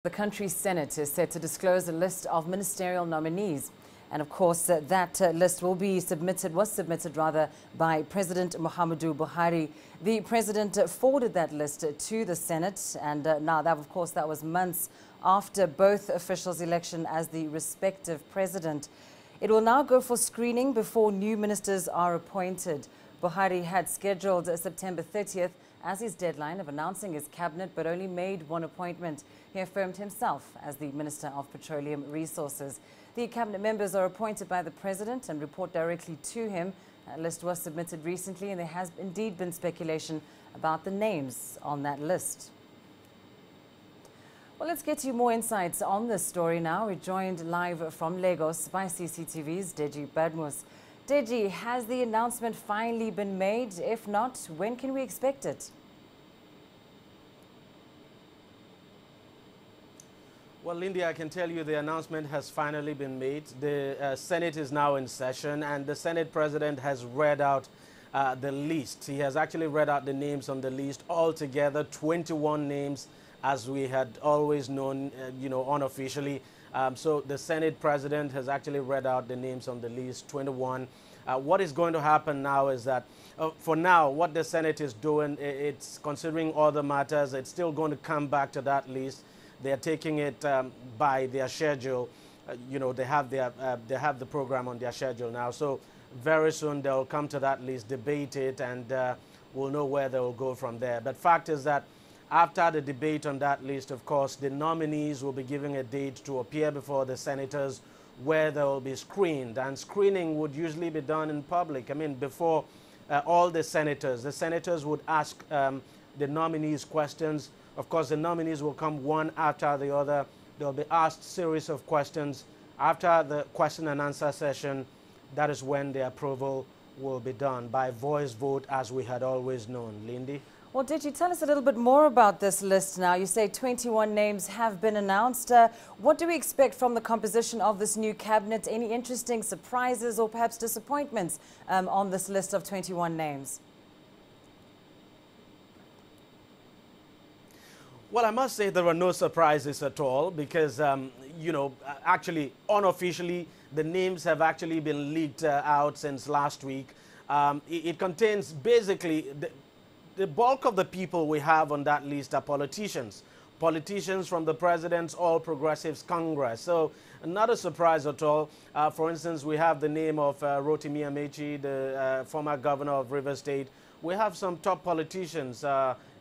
The country's Senate is set to disclose a list of ministerial nominees. And of course, that list was submitted by President Muhammadu Buhari. The president forwarded that list to the Senate. And now that was months after both officials' election as the respective president. It will now go for screening before new ministers are appointed. Buhari had scheduled September 30th as his deadline of announcing his cabinet, but only made one appointment. He affirmed himself as the Minister of Petroleum Resources. The cabinet members are appointed by the president and report directly to him. A list was submitted recently, and there has indeed been speculation about the names on that list. Well, let's get you more insights on this story now. We're joined live from Lagos by CCTV's Deji Badmus. Deji, has the announcement finally been made? If not, when can we expect it? Well, Lindy, I can tell you the announcement has finally been made. The Senate is now in session, and the Senate president has read out the list. He has actually read out the names on the list, altogether 21 names, as we had always known, unofficially. So the Senate president has actually read out the names on the list, 21. What is going to happen now is that, for now, what the Senate is doing, it's considering other matters. It's still going to come back to that list. They're taking it by their schedule. They have the program on their schedule now. So very soon they'll come to that list, debate it, and we'll know where they will go from there. But fact is that after the debate on that list, of course, the nominees will be given a date to appear before the senators, where they will be screened. And screening would usually be done in public. I mean, before all the senators would ask the nominees questions. Of course, the nominees will come one after the other. They'll be asked a series of questions. After the question and answer session, that is when the approval will be done by voice vote, as we had always known. Lindy? Well, did you tell us a little bit more about this list now? You say 21 names have been announced. What do we expect from the composition of this new cabinet? Any interesting surprises or perhaps disappointments on this list of 21 names? Well, I must say there are no surprises at all because, actually, unofficially, the names have actually been leaked out since last week. It contains basically the bulk of the people we have on that list are politicians. Politicians from the President's All Progressives Congress. So not a surprise at all. For instance, we have the name of Rotimi Amechi, the former governor of Rivers State. We have some top politicians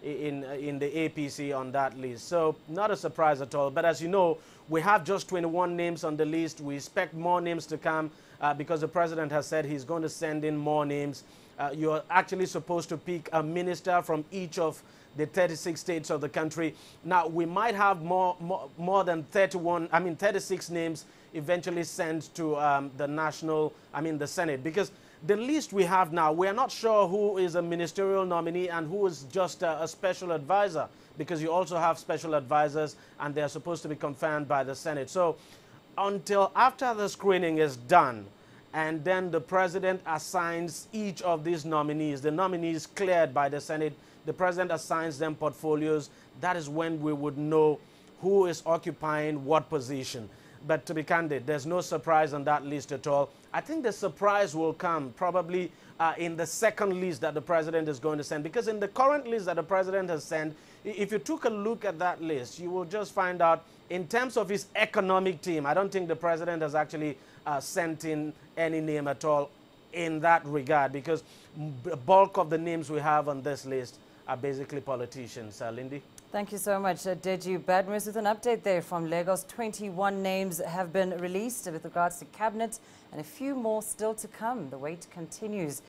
in the APC on that list. So not a surprise at all. But as you know, we have just 21 names on the list. We expect more names to come because the president has said he's going to send in more names. You're actually supposed to pick a minister from each of the 36 states of the country. Now, we might have more than 36 names eventually sent to the Senate, because the list we have now, we are not sure who is a ministerial nominee and who is just a special advisor, because you also have special advisors and they're supposed to be confirmed by the Senate. So until after the screening is done, and then the president assigns each of these nominees, the nominees cleared by the Senate, the president assigns them portfolios. That is when we would know who is occupying what position. But to be candid, there's no surprise on that list at all. I think the surprise will come probably in the second list that the president is going to send, because in the current list that the president has sent, if you took a look at that list, you will just find out in terms of his economic team, I don't think the president has actually sent in any name at all in that regard, because the bulk of the names we have on this list are basically politicians. Lindy? Thank you so much, Deji Badmus, with an update there from Lagos. 21 names have been released with regards to cabinet, and a few more still to come. The wait continues.